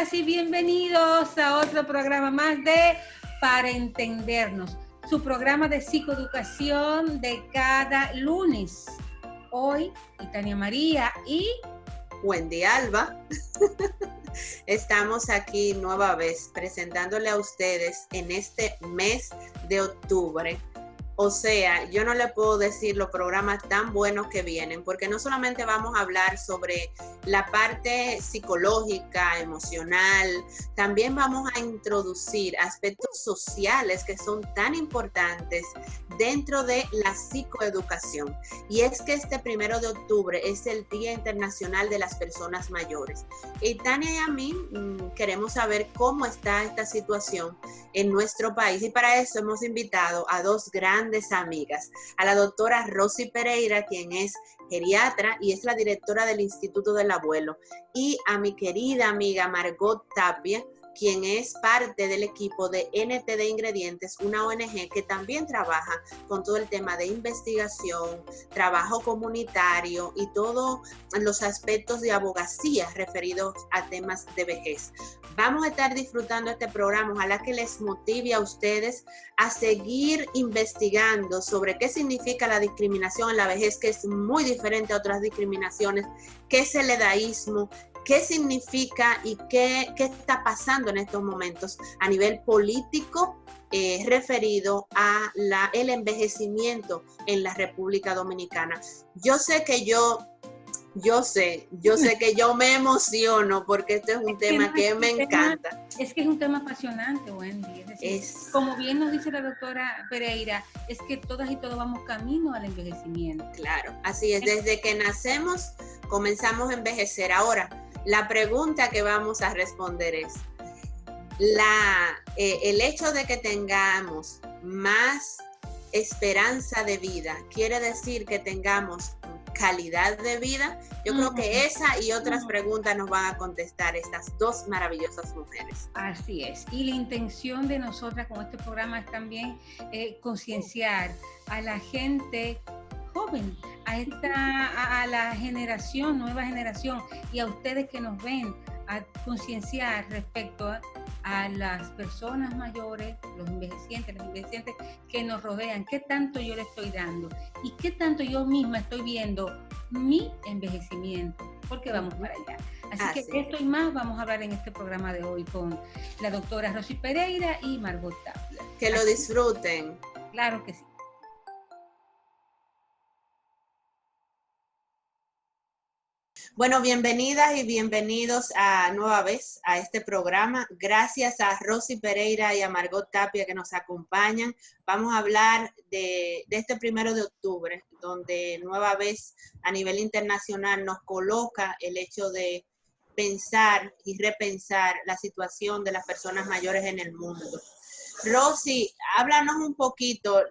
Bienvenidas y bienvenidos a otro programa más de Para Entendernos, su programa de psicoeducación de cada lunes. Hoy, Tania María y Wendy Alba. Estamos aquí nueva vez presentándole a ustedes en este mes de octubre. O sea, yo no le puedo decir los programas tan buenos que vienen, porque no solamente vamos a hablar sobre la parte psicológica, emocional, también vamos a introducir aspectos sociales que son tan importantes dentro de la psicoeducación. Y es que este 1 de octubre es el Día Internacional de las Personas Mayores. Y Tania y a mí queremos saber cómo está esta situación en nuestro país, y para eso hemos invitado a dos grandes amigas, a la doctora Rosy Pereira, quien es geriatra y es la directora del Instituto del Abuelo, y a mi querida amiga Margot Tapia, quien es parte del equipo de NTD Ingredientes, una ONG que también trabaja con todo el tema de investigación, trabajo comunitario y todos los aspectos de abogacía referidos a temas de vejez. Vamos a estar disfrutando este programa, ojalá que les motive a ustedes a seguir investigando sobre qué significa la discriminación en la vejez, que es muy diferente a otras discriminaciones, qué es el edadismo, qué significa y qué está pasando en estos momentos a nivel político referido a el envejecimiento en la República Dominicana. Yo sé que yo me emociono porque este es un tema que me encanta. Es que es un tema apasionante, Wendy. Es decir, como bien nos dice la doctora Pereira, es que todas y todos vamos camino al envejecimiento. Claro, así es. Desde que nacemos comenzamos a envejecer. Ahora, la pregunta que vamos a responder es, el hecho de que tengamos más esperanza de vida, ¿quiere decir que tengamos calidad de vida? Yo creo que esa y otras preguntas nos van a contestar estas dos maravillosas mujeres. Así es. Y la intención de nosotras con este programa es también concienciar a la gente joven, a la generación, nueva generación, y a ustedes que nos ven, a concienciar respecto a las personas mayores, los envejecientes, las envejecientes que nos rodean, qué tanto yo le estoy dando y qué tanto yo misma estoy viendo mi envejecimiento, porque vamos para allá. Así que esto y más vamos a hablar en este programa de hoy con la doctora Rosy Pereira y Margot Tapia. Que lo disfruten. Claro que sí. Bueno, bienvenidas y bienvenidos nueva vez a este programa. Gracias a Rosy Pereira y a Margot Tapia que nos acompañan. Vamos a hablar de este 1 de octubre, donde nueva vez a nivel internacional nos coloca el hecho de pensar y repensar la situación de las personas mayores en el mundo. Rosy, háblanos un poquito.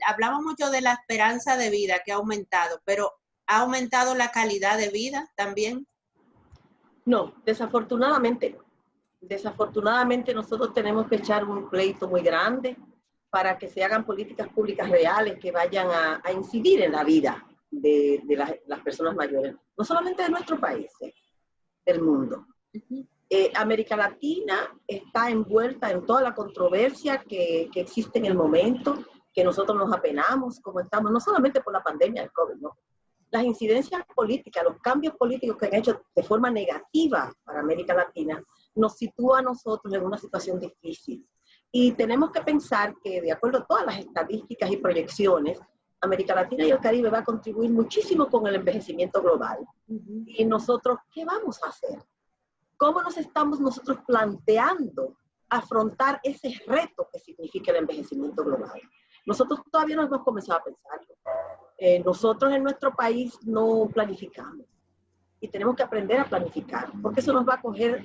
Hablamos mucho de la esperanza de vida que ha aumentado, pero ¿ha aumentado la calidad de vida también? No, desafortunadamente no. Desafortunadamente nosotros tenemos que echar un pleito muy grande para que se hagan políticas públicas reales que vayan a incidir en la vida de las personas mayores, no solamente de nuestro país, del mundo. América Latina está envuelta en toda la controversia que existe en el momento, que nosotros nos apenamos como estamos, no solamente por la pandemia del COVID, no. Las incidencias políticas, los cambios políticos que han hecho de forma negativa para América Latina, nos sitúa a nosotros en una situación difícil. Y tenemos que pensar que, de acuerdo a todas las estadísticas y proyecciones, América Latina y el Caribe va a contribuir muchísimo con el envejecimiento global. Y nosotros, ¿qué vamos a hacer? ¿Cómo nos estamos nosotros planteando afrontar ese reto que significa el envejecimiento global? Nosotros todavía no hemos comenzado a pensarlo. Nosotros en nuestro país no planificamos y tenemos que aprender a planificar, porque eso nos va a coger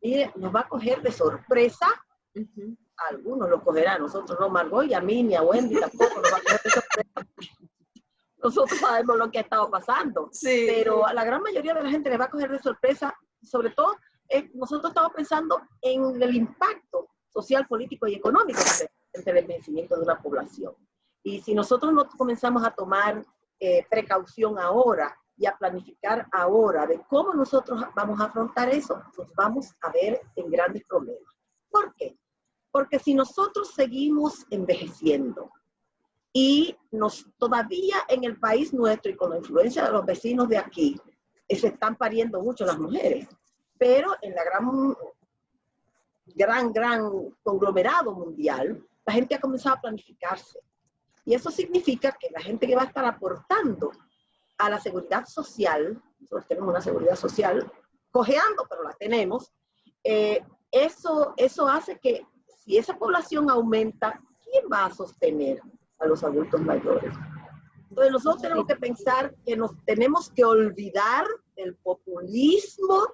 de sorpresa. A algunos lo cogerá, a nosotros no, Margot, y a mí, ni a Wendy tampoco nos va a coger de sorpresa. Nosotros sabemos lo que ha estado pasando, sí, pero a la gran mayoría de la gente le va a coger de sorpresa. Sobre todo, nosotros estamos pensando en el impacto social, político y económico entre el envejecimiento de una población. Y si nosotros no comenzamos a tomar precaución ahora y a planificar ahora de cómo nosotros vamos a afrontar eso, nos vamos a ver en grandes problemas. ¿Por qué? Porque si nosotros seguimos envejeciendo y todavía en el país nuestro y con la influencia de los vecinos de aquí, se están pariendo mucho las mujeres, pero en la gran conglomerado mundial, la gente ha comenzado a planificarse. Y eso significa que la gente que va a estar aportando a la seguridad social, nosotros tenemos una seguridad social cojeando, pero la tenemos, eso hace que si esa población aumenta, ¿quién va a sostener a los adultos mayores? Entonces nosotros tenemos que pensar que nos tenemos que olvidar del populismo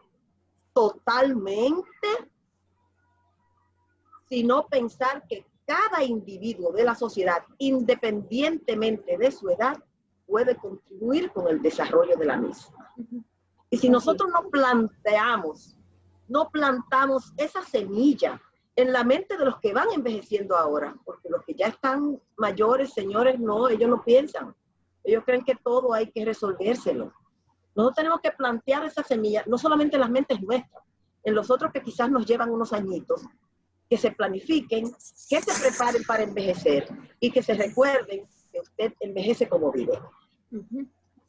totalmente, sino pensar que cada individuo de la sociedad, independientemente de su edad, puede contribuir con el desarrollo de la misma. Y si nosotros no plantamos esa semilla en la mente de los que van envejeciendo ahora, porque los que ya están mayores, señores, no, ellos no piensan. Ellos creen que todo hay que resolvérselo. Nosotros tenemos que plantear esa semilla, no solamente en las mentes nuestras, en los otros que quizás nos llevan unos añitos, que se planifiquen, que se preparen para envejecer y que se recuerden que usted envejece como vive.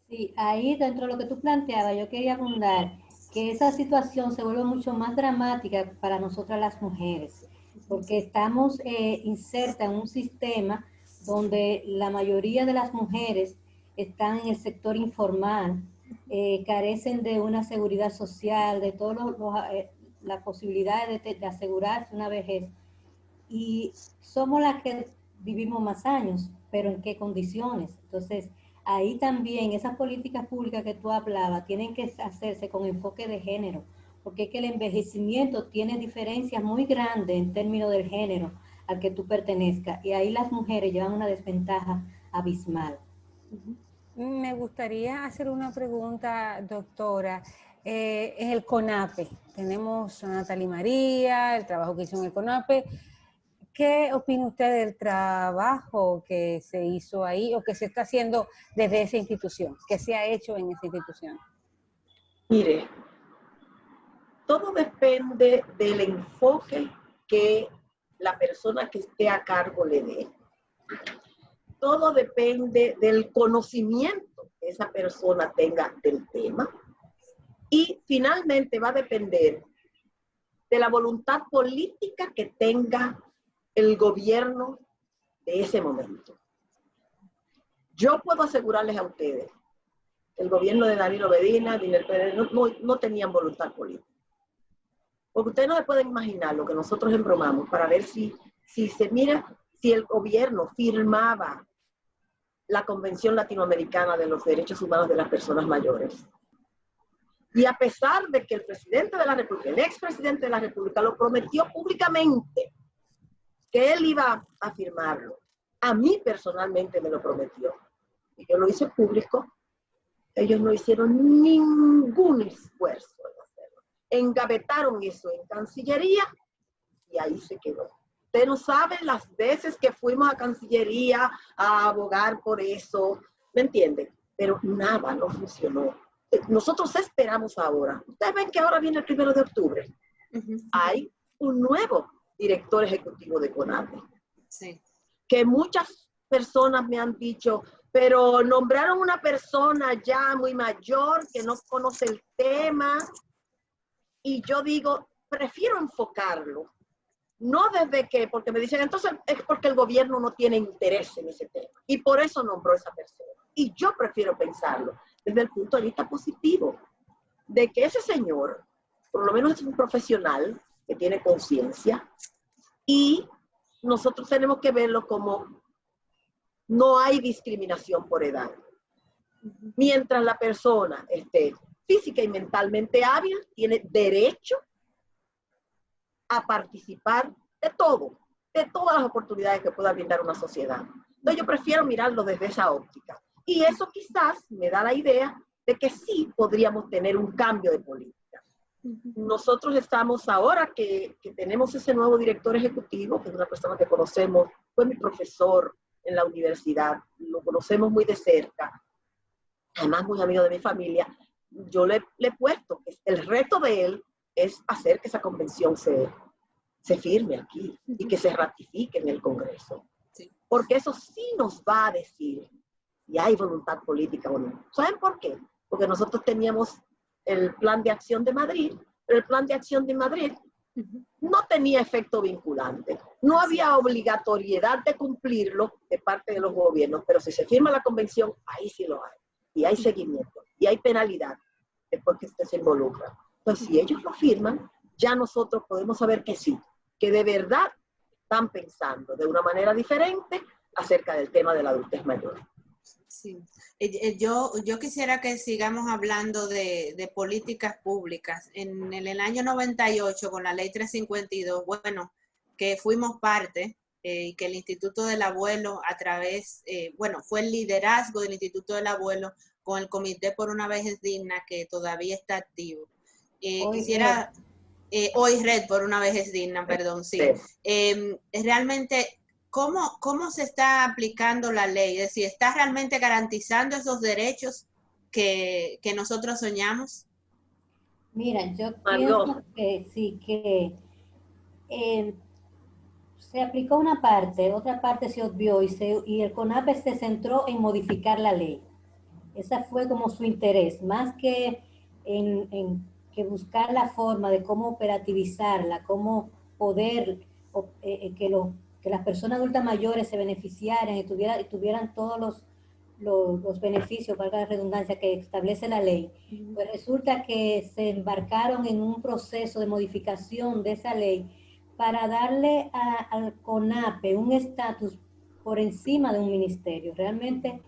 Sí, ahí dentro de lo que tú planteabas, yo quería abundar que esa situación se vuelve mucho más dramática para nosotras las mujeres, porque estamos insertas en un sistema donde la mayoría de las mujeres están en el sector informal, carecen de una seguridad social, de todas las posibilidades de asegurarse una vejez, y somos las que vivimos más años, pero ¿en qué condiciones? Entonces, ahí también esas políticas públicas que tú hablabas tienen que hacerse con enfoque de género, porque es que el envejecimiento tiene diferencias muy grandes en términos del género al que tú pertenezcas, y ahí las mujeres llevan una desventaja abismal. Me gustaría hacer una pregunta, doctora. En el CONAPE, tenemos a Natalie María, el trabajo que hizo en el CONAPE. ¿Qué opina usted del trabajo que se hizo ahí o que se está haciendo desde esa institución? ¿Qué se ha hecho en esa institución? Mire, todo depende del enfoque que la persona que esté a cargo le dé. Todo depende del conocimiento que esa persona tenga del tema. Y finalmente va a depender de la voluntad política que tenga el gobierno de ese momento. Yo puedo asegurarles a ustedes, el gobierno de Danilo Medina, no tenían voluntad política. Porque ustedes no se pueden imaginar lo que nosotros embromamos para ver si el gobierno firmaba la Convención Latinoamericana de los Derechos Humanos de las Personas Mayores. Y a pesar de que el presidente de la República, el expresidente de la República, lo prometió públicamente que él iba a firmarlo, a mí personalmente me lo prometió. Y yo lo hice público. Ellos no hicieron ningún esfuerzo en hacerlo. Engavetaron eso en Cancillería y ahí se quedó. Ustedes no saben las veces que fuimos a Cancillería a abogar por eso, ¿me entienden? Pero nada, no funcionó. Nosotros esperamos ahora. Ustedes ven que ahora viene el 1 de octubre. Hay un nuevo director ejecutivo de CONAPE. Sí. Que muchas personas me han dicho, pero nombraron una persona ya muy mayor que no conoce el tema. Y yo digo, prefiero enfocarlo. No desde que, porque me dicen, entonces es porque el gobierno no tiene interés en ese tema. Y por eso nombró a esa persona. Y yo prefiero pensarlo desde el punto de vista positivo, de que ese señor, por lo menos es un profesional que tiene conciencia, y nosotros tenemos que verlo como no hay discriminación por edad. Mientras la persona esté física y mentalmente hábil, tiene derecho a participar de todo, de todas las oportunidades que pueda brindar una sociedad. Entonces yo prefiero mirarlo desde esa óptica. Y eso quizás me da la idea de que sí podríamos tener un cambio de política. Nosotros estamos ahora que tenemos ese nuevo director ejecutivo, que es una persona que conocemos, fue mi profesor en la universidad, lo conocemos muy de cerca. además muy amigo de mi familia, yo le he puesto que el reto de él es hacer que esa convención se firme aquí y que se ratifique en el Congreso. Sí. Porque eso sí nos va a decir si hay voluntad política o no. ¿Saben por qué? Porque nosotros teníamos el plan de acción de Madrid, pero el plan de acción de Madrid no tenía efecto vinculante. No había obligatoriedad de cumplirlo de parte de los gobiernos, pero si se firma la convención, ahí sí lo hay. Y hay seguimiento, y hay penalidad después que usted se involucra. Entonces, si ellos lo firman, ya nosotros podemos saber que sí, que de verdad están pensando de una manera diferente acerca del tema de la adultez mayor. Sí. Yo quisiera que sigamos hablando de políticas públicas. En el año 98, con la ley 352, bueno, que fuimos parte y que el Instituto del Abuelo a través, fue el liderazgo del Instituto del Abuelo con el Comité por una Vejez Digna, que todavía está activo. Hoy Red por una Vejez Digna, perdón, sí. Realmente, ¿cómo se está aplicando la ley? Es decir, ¿está realmente garantizando esos derechos que nosotros soñamos? Mira, yo pienso que sí, que se aplicó una parte, otra parte se obvió y el CONAPE se centró en modificar la ley. Ese fue como su interés, más que en que buscar la forma de cómo operativizarla, cómo poder que las personas adultas mayores se beneficiaran y tuvieran todos los beneficios, valga la redundancia, que establece la ley. Pues resulta que se embarcaron en un proceso de modificación de esa ley para darle al CONAPE un estatus por encima de un ministerio. Realmente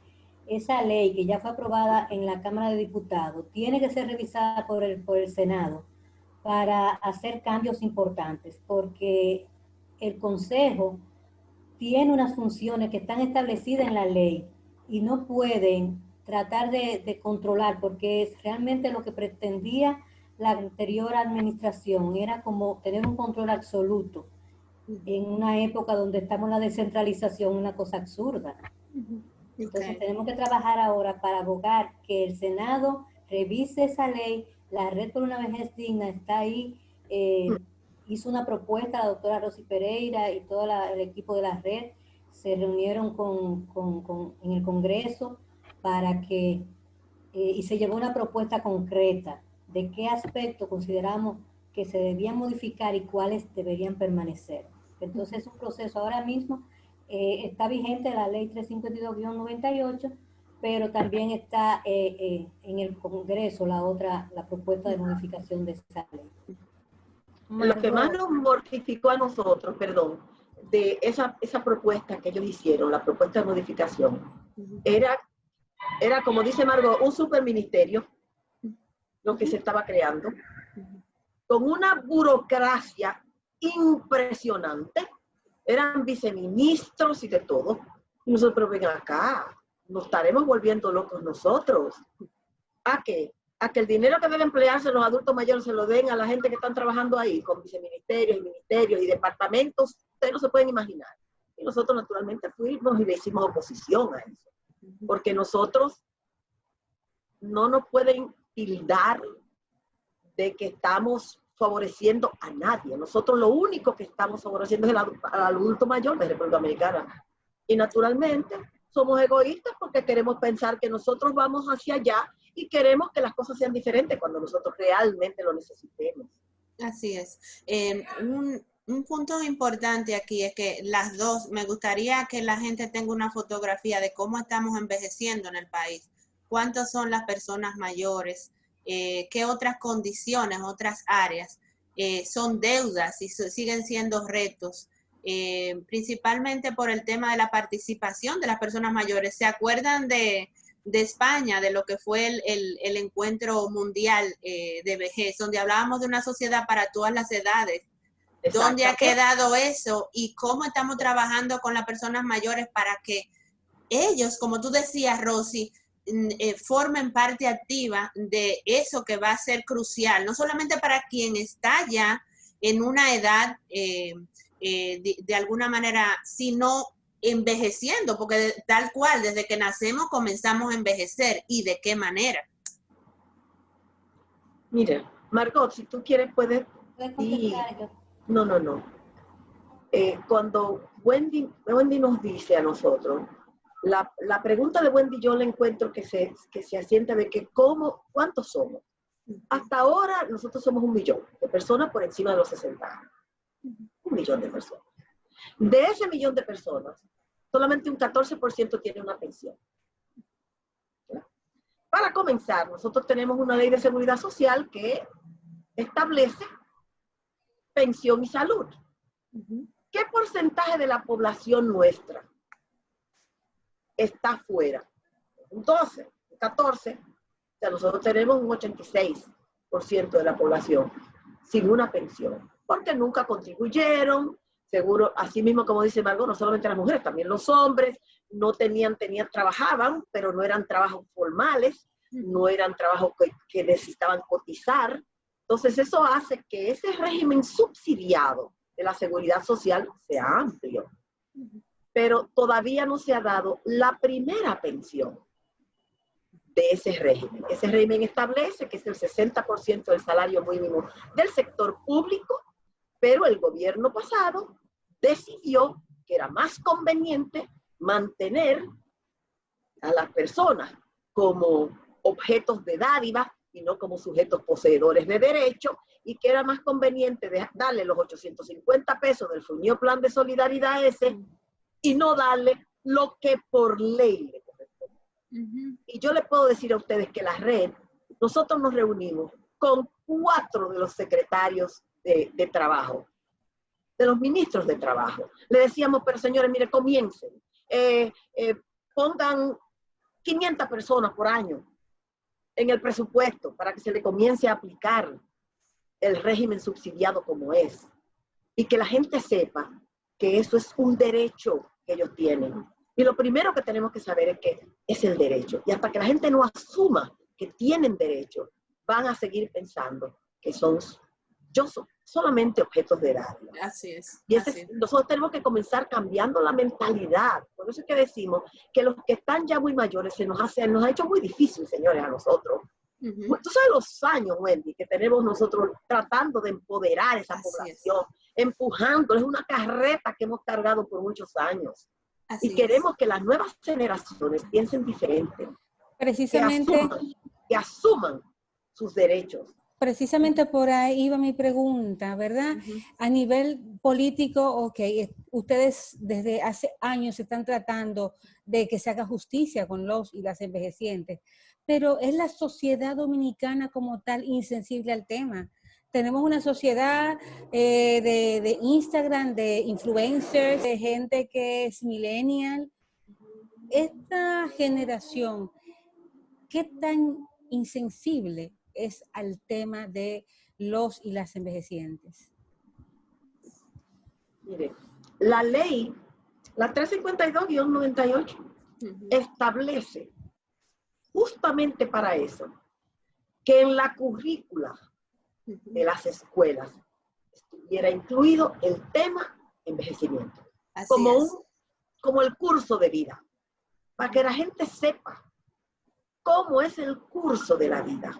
esa ley que ya fue aprobada en la Cámara de Diputados tiene que ser revisada por el Senado para hacer cambios importantes, porque el Consejo tiene unas funciones que están establecidas en la ley y no pueden tratar de controlar, porque es realmente lo que pretendía la anterior administración, era como tener un control absoluto en una época donde estamos en la descentralización, una cosa absurda. Entonces tenemos que trabajar ahora para abogar que el Senado revise esa ley. La Red por una Vejez Digna está ahí, hizo una propuesta, la doctora Rosy Pereira y todo el equipo de la red se reunieron en el Congreso para que, y se llevó una propuesta concreta de qué aspectos consideramos que se debían modificar y cuáles deberían permanecer. Entonces es un proceso ahora mismo. Está vigente la ley 352-98, pero también está en el Congreso la propuesta de modificación de esa ley. Lo que más nos mortificó a nosotros, de esa propuesta que ellos hicieron, la propuesta de modificación, era como dice Margot, un superministerio, lo que se estaba creando, con una burocracia impresionante. Eran viceministros y de todo. Y nosotros, pero ven acá, nos estaremos volviendo locos nosotros. ¿A qué? A que el dinero que debe emplearse los adultos mayores se lo den a la gente que están trabajando ahí, con viceministerios y ministerios y departamentos, ustedes no se pueden imaginar. Y nosotros naturalmente fuimos y le hicimos oposición a eso. Porque nosotros no nos pueden tildar de que estamos favoreciendo a nadie. Nosotros lo único que estamos favoreciendo es al adulto mayor de República Dominicana. Y naturalmente somos egoístas porque queremos pensar que nosotros vamos hacia allá y queremos que las cosas sean diferentes cuando nosotros realmente lo necesitemos. Así es. Un punto importante aquí es que las dos, me gustaría que la gente tenga una fotografía de cómo estamos envejeciendo en el país. ¿Cuántas son las personas mayores? ¿Qué otras condiciones, otras áreas son deudas y siguen siendo retos? Principalmente por el tema de la participación de las personas mayores. ¿Se acuerdan de España, de lo que fue el encuentro mundial de vejez, donde hablábamos de una sociedad para todas las edades? ¿Dónde ha quedado eso? ¿Y cómo estamos trabajando con las personas mayores para que ellos, como tú decías, Rosy, formen parte activa de eso que va a ser crucial, no solamente para quien está ya en una edad de alguna manera, sino envejeciendo, porque tal cual, desde que nacemos comenzamos a envejecer. ¿Y de qué manera? Mira, Margot, si tú quieres puedes... ¿Puedes contestar yo? No. Cuando Wendy nos dice a nosotros, la pregunta de Wendy yo le encuentro que se asienta de que ¿cuántos somos? Hasta ahora nosotros somos 1 millón de personas por encima de los 60 años. 1 millón de personas. De ese 1 millón de personas, solamente un 14% tiene una pensión. ¿verdad? Para comenzar, nosotros tenemos una ley de seguridad social que establece pensión y salud. ¿Qué porcentaje de la población nuestra está fuera? Un 12, un 14. O sea, nosotros tenemos un 86% de la población sin una pensión, porque nunca contribuyeron, seguro, así mismo como dice Margot, no solamente las mujeres, también los hombres, trabajaban, pero no eran trabajos formales, no eran trabajos que necesitaban cotizar. Entonces eso hace que ese régimen subsidiado de la seguridad social sea amplio. Pero todavía no se ha dado la primera pensión de ese régimen. Ese régimen establece que es el 60% del salario mínimo del sector público, pero el gobierno pasado decidió que era más conveniente mantener a las personas como objetos de dádiva y no como sujetos poseedores de derecho, y que era más conveniente darle los 850 pesos del funio plan de solidaridad ese y no darle lo que por ley le corresponde. Y yo le puedo decir a ustedes que la red, nosotros nos reunimos con 4 de los secretarios de trabajo, de los ministros de trabajo. Le decíamos, pero señores, mire, comiencen, pongan 500 personas por año en el presupuesto para que se le comience a aplicar el régimen subsidiado como es. Y que la gente sepa que eso es un derecho que ellos tienen. Y lo primero que tenemos que saber es que es el derecho. Y hasta que la gente no asuma que tienen derecho, van a seguir pensando que son solamente objetos de dádiva. Así es. Y nosotros tenemos que comenzar cambiando la mentalidad. Por eso es que decimos que los que están ya muy mayores nos ha hecho muy difícil, señores, a nosotros. Tú sabes los años, Wendy, que tenemos nosotros tratando de empoderar esa población, empujando. Es una carreta que hemos cargado por muchos años. Y queremos que las nuevas generaciones piensen diferente. Precisamente. Que asuman sus derechos. Precisamente por ahí iba mi pregunta, ¿verdad? A nivel político, ustedes desde hace años están tratando de que se haga justicia con los y las envejecientes, pero es la sociedad dominicana como tal insensible al tema. Tenemos una sociedad de Instagram, de influencers, de gente que es millennial. Esta generación, ¿qué tan insensible es al tema de los y las envejecientes? Mire, la ley, la 352-98, establece justamente para eso, que en la currícula de las escuelas estuviera incluido el tema envejecimiento, como el curso de vida, para que la gente sepa cómo es el curso de la vida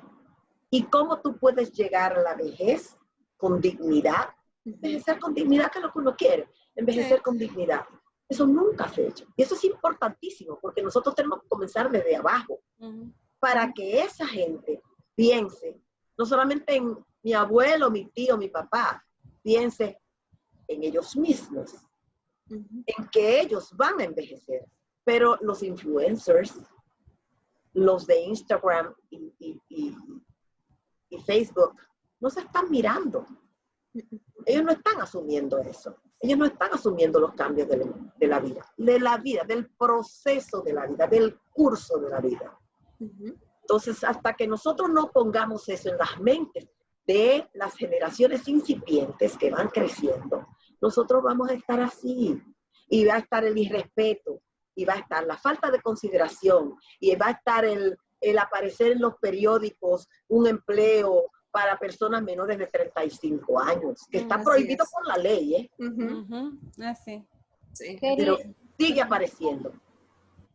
y cómo tú puedes llegar a la vejez con dignidad. Envejecer con dignidad, que es lo que uno quiere, envejecer con dignidad. Eso nunca se ha hecho. Y eso es importantísimo, porque nosotros tenemos que comenzar desde abajo, para que esa gente piense, no solamente en mi abuelo, mi tío, mi papá, piense en ellos mismos, en que ellos van a envejecer. Pero los influencers, los de Instagram y Facebook, no se están mirando. Ellos no están asumiendo eso. Ellos no están asumiendo los cambios de la vida, del proceso de la vida, del curso de la vida. Entonces, hasta que nosotros no pongamos eso en las mentes de las generaciones incipientes que van creciendo, nosotros vamos a estar así. Y va a estar el irrespeto, y va a estar la falta de consideración, y va a estar el aparecer en los periódicos un empleo para personas menores de 35 años, que está prohibido por la ley, ¿eh? Así. Sí. Pero sigue apareciendo.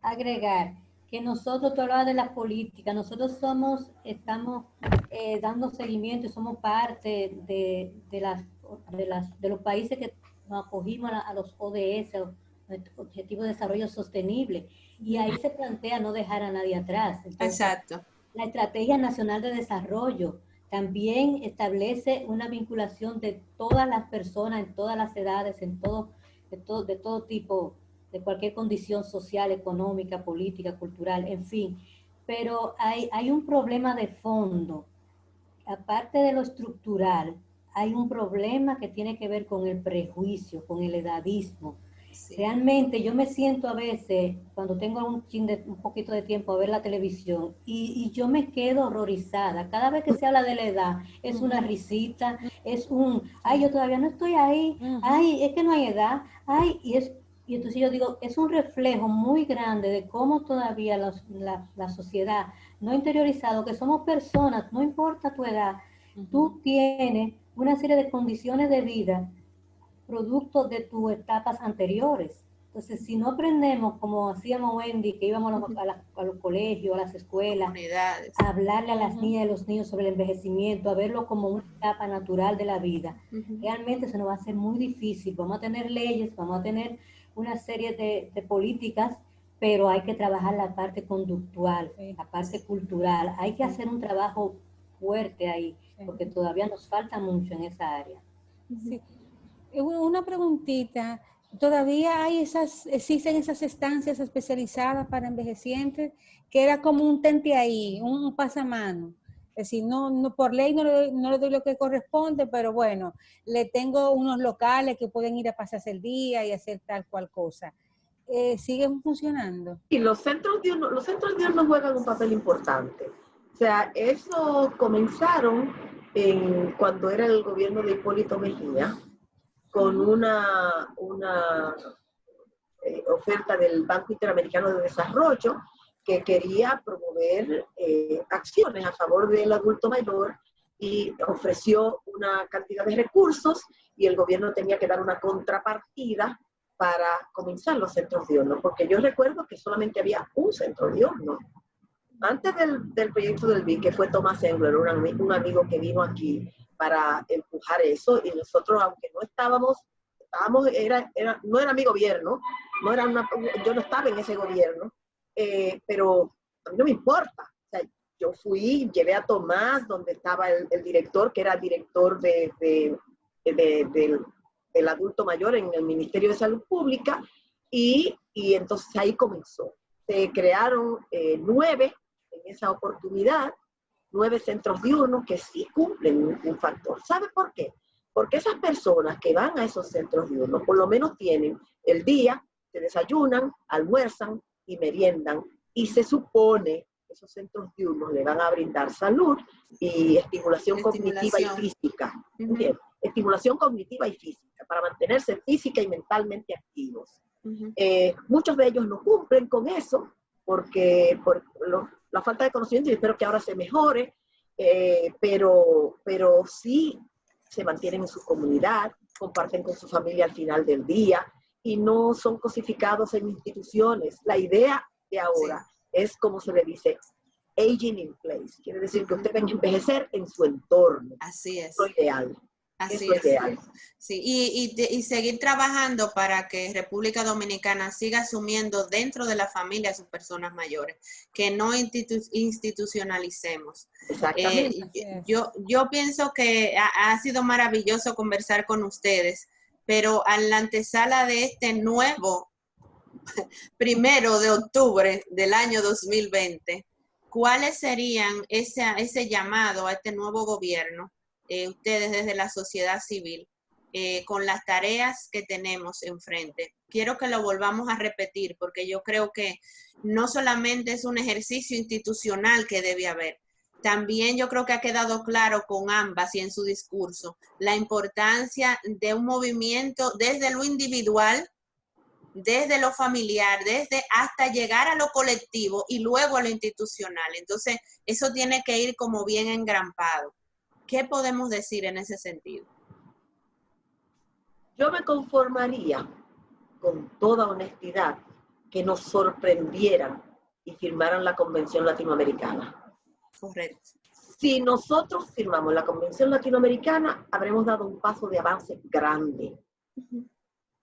Agregar que nosotros, tú hablabas de la política, nosotros estamos dando seguimiento y somos parte de los países que nos acogimos a los ODS, Objetivos de Desarrollo Sostenible, y ahí se plantea no dejar a nadie atrás. Entonces, Exacto. la Estrategia Nacional de Desarrollo también establece una vinculación de todas las personas en todas las edades, de todo tipo, de cualquier condición social, económica, política, cultural, en fin. Pero hay un problema de fondo. Aparte de lo estructural, hay un problema que tiene que ver con el prejuicio, con el edadismo. Sí. Realmente yo me siento a veces, cuando tengo un poquito de tiempo a ver la televisión, y yo me quedo horrorizada. Cada vez que se habla de la edad, es una risita, es ay, yo todavía no estoy ahí, ay, es que no hay edad, ay, y entonces yo digo, es un reflejo muy grande de cómo todavía la sociedad no ha interiorizado que somos personas, no importa tu edad, tú tienes una serie de condiciones de vida producto de tus etapas anteriores. Entonces, si no aprendemos, como hacíamos Wendy, que íbamos a los colegios, a las escuelas, a hablarle a las niñas y a los niños sobre el envejecimiento, a verlo como una etapa natural de la vida, realmente se nos va a hacer muy difícil. Vamos a tener leyes, vamos a tener una serie de políticas, pero hay que trabajar la parte conductual, la parte cultural. Hay que hacer un trabajo fuerte ahí, porque todavía nos falta mucho en esa área. Sí. Una preguntita, ¿todavía existen esas estancias especializadas para envejecientes? Que era como un tente ahí, un pasamano. Es decir, no por ley no le doy lo que corresponde, pero bueno, le tengo unos locales que pueden ir a pasarse el día y hacer tal cual cosa. ¿Siguen funcionando? Y los centros diurnos juegan un papel importante. O sea, eso comenzaron cuando era el gobierno de Hipólito Mejía, con una oferta del Banco Interamericano de Desarrollo que quería promover acciones a favor del adulto mayor y ofreció una cantidad de recursos y el gobierno tenía que dar una contrapartida para comenzar los centros diurnos, porque yo recuerdo que solamente había un centro diurno. Antes del proyecto del BIC, que fue Tomás Engler, un amigo que vino aquí para empujar eso, y nosotros, aunque no no era mi gobierno, yo no estaba en ese gobierno, pero a mí no me importa. O sea, yo fui, llevé a Tomás donde estaba el director, que era director del adulto mayor en el Ministerio de Salud Pública, y entonces ahí comenzó. Se crearon 9 en esa oportunidad, 9 centros diurnos que sí cumplen un factor. ¿Sabe por qué? Porque esas personas que van a esos centros diurnos por lo menos tienen el día, se desayunan, almuerzan y meriendan, y se supone que esos centros diurnos le van a brindar salud y estimulación cognitiva y física. Estimulación cognitiva y física, para mantenerse física y mentalmente activos. Muchos de ellos no cumplen con eso por la falta de conocimiento, y espero que ahora se mejore, pero sí se mantienen en su comunidad, comparten con su familia al final del día y no son cosificados en instituciones. La idea de ahora es, como se le dice, aging in place. Quiere decir que usted va a envejecer en su entorno. Así es. Es lo ideal. Así es. Ideal. Sí, y seguir trabajando para que República Dominicana siga asumiendo dentro de la familia a sus personas mayores, que no institucionalicemos. Exactamente. Yo pienso que ha sido maravilloso conversar con ustedes, pero a la antesala de este nuevo 1 de octubre del año 2020, ¿cuáles serían ese llamado a este nuevo gobierno? Ustedes desde la sociedad civil, con las tareas que tenemos enfrente. Quiero que lo volvamos a repetir, porque yo creo que no solamente es un ejercicio institucional que debe haber, también yo creo que ha quedado claro con ambas y en su discurso la importancia de un movimiento desde lo individual, desde lo familiar, desde hasta llegar a lo colectivo y luego a lo institucional. Entonces, eso tiene que ir como bien engrampado. ¿Qué podemos decir en ese sentido? Yo me conformaría con toda honestidad, que nos sorprendieran y firmaran la Convención Latinoamericana. Correcto. Si nosotros firmamos la Convención Latinoamericana, habremos dado un paso de avance grande.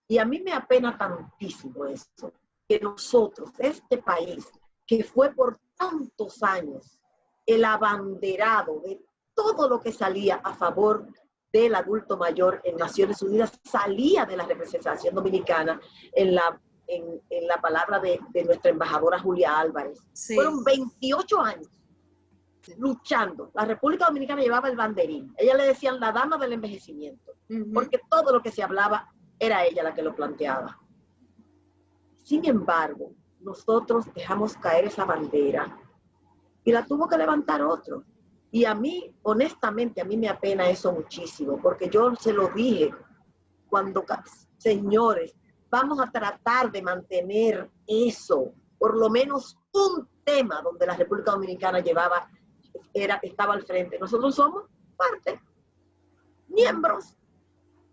Y a mí me apena tantísimo eso, que nosotros, este país, que fue por tantos años el abanderado de todo lo que salía a favor del adulto mayor en Naciones Unidas, salía de la representación dominicana en la palabra de nuestra embajadora Julia Álvarez. Sí. Fueron 28 años luchando. La República Dominicana llevaba el banderín. Ella le decían la dama del envejecimiento, porque todo lo que se hablaba era ella la que lo planteaba. Sin embargo, nosotros dejamos caer esa bandera y la tuvo que levantar otro. Y a mí, honestamente, a mí me apena eso muchísimo, porque yo se lo dije cuando, señores, vamos a tratar de mantener eso, por lo menos un tema donde la República Dominicana estaba al frente. Nosotros somos parte, miembros,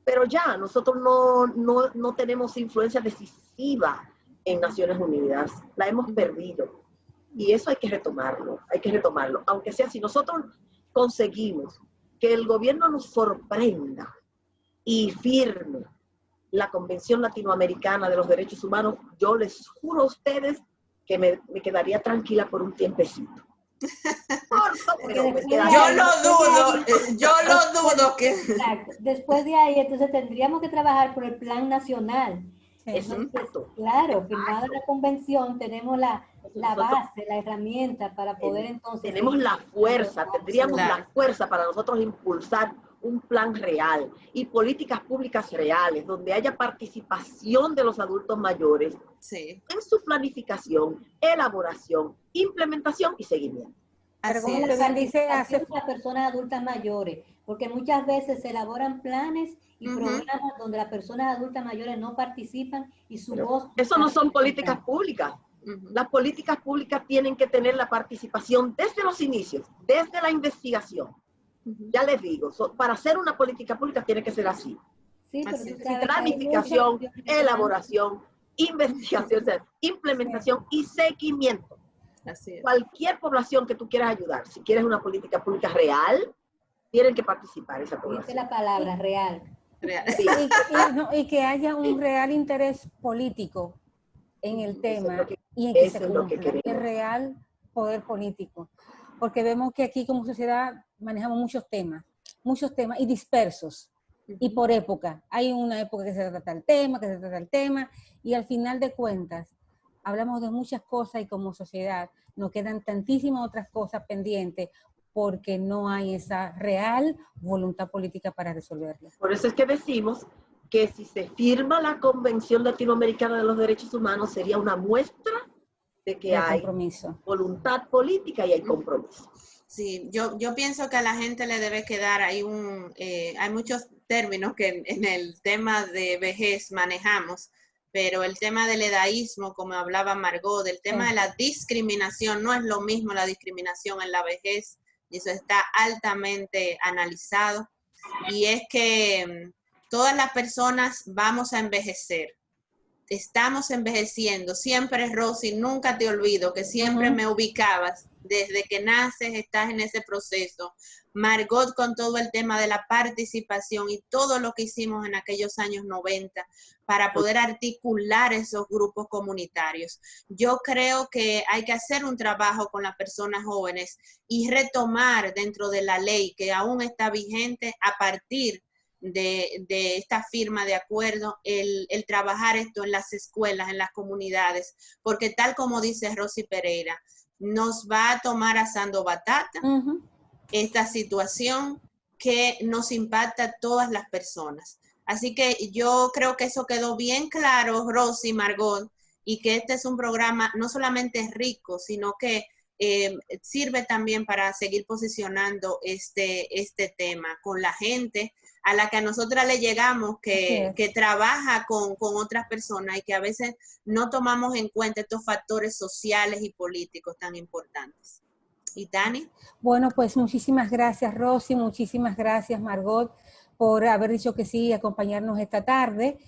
pero ya nosotros no tenemos influencia decisiva en Naciones Unidas. La hemos perdido. Y eso hay que retomarlo, Aunque sea, si nosotros conseguimos que el gobierno nos sorprenda y firme la Convención Latinoamericana de los Derechos Humanos, yo les juro a ustedes que me quedaría tranquila por un tiempecito. Yo lo dudo que... Exacto. Después de ahí, entonces tendríamos que trabajar por el plan nacional. Entonces, claro, firmada la convención, tenemos la base, la herramienta para poder entonces... Tenemos la fuerza, tendríamos la fuerza para nosotros impulsar un plan real y políticas públicas reales, donde haya participación de los adultos mayores en su planificación, elaboración, implementación y seguimiento. Pero como usted dice, hace las personas adultas mayores, porque muchas veces se elaboran planes y programas donde las personas adultas mayores no participan y su voz... Eso no son políticas públicas. Las políticas públicas tienen que tener la participación desde los inicios, desde la investigación. Ya les digo, para hacer una política pública tiene que ser así. Sí, planificación, elaboración, investigación, implementación y seguimiento. Así es. Cualquier población que tú quieras ayudar, si quieres una política pública real, tienen que participar esa población. Dice la palabra real. Sí. Y que haya un real interés político en el tema y en que se cumpla el real poder político. Porque vemos que aquí como sociedad manejamos muchos temas y dispersos. Y por época. Hay una época que se trata el tema, y al final de cuentas hablamos de muchas cosas y como sociedad nos quedan tantísimas otras cosas pendientes porque no hay esa real voluntad política para resolverlas. Por eso es que decimos que si se firma la Convención Latinoamericana de los Derechos Humanos sería una muestra de que hay voluntad política y hay compromiso. Sí, yo pienso que a la gente le debe quedar hay muchos términos que en el tema de vejez manejamos, pero el tema del edaísmo, como hablaba Margot, del tema de la discriminación, no es lo mismo la discriminación en la vejez, y eso está altamente analizado, y es que todas las personas vamos a envejecer. Estamos envejeciendo. Siempre, Rosy, nunca te olvido que siempre me ubicabas. Desde que naces estás en ese proceso. Margot con todo el tema de la participación y todo lo que hicimos en aquellos años 90 para poder articular esos grupos comunitarios. Yo creo que hay que hacer un trabajo con las personas jóvenes y retomar dentro de la ley que aún está vigente a partir de esta firma de acuerdo, el trabajar esto en las escuelas, en las comunidades, porque tal como dice Rosy Pereira, nos va a tomar asando batata esta situación que nos impacta a todas las personas. Así que yo creo que eso quedó bien claro, Rosy, Margot, y que este es un programa no solamente rico, sino que sirve también para seguir posicionando este tema con la gente a la que a nosotras le llegamos, que trabaja con otras personas y que a veces no tomamos en cuenta estos factores sociales y políticos tan importantes. ¿Y Dani? Bueno, pues muchísimas gracias, Rosy, muchísimas gracias, Margot, por haber dicho que sí y acompañarnos esta tarde.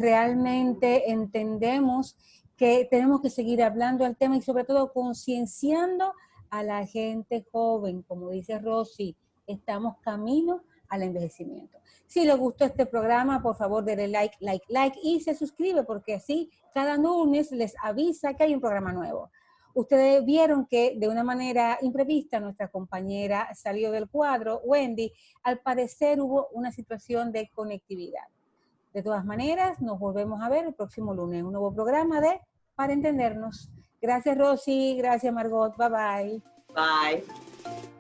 realmente entendemos que tenemos que seguir hablando del tema y sobre todo concienciando a la gente joven. Como dice Rosy, estamos camino al envejecimiento. Si les gustó este programa, por favor denle like y se suscribe porque así cada lunes les avisa que hay un programa nuevo. Ustedes vieron que de una manera imprevista nuestra compañera salió del cuadro, Wendy. Al parecer hubo una situación de conectividad. De todas maneras, nos volvemos a ver el próximo lunes, un nuevo programa de Para Entendernos. Gracias, Rosy. Gracias, Margot. Bye, bye. Bye.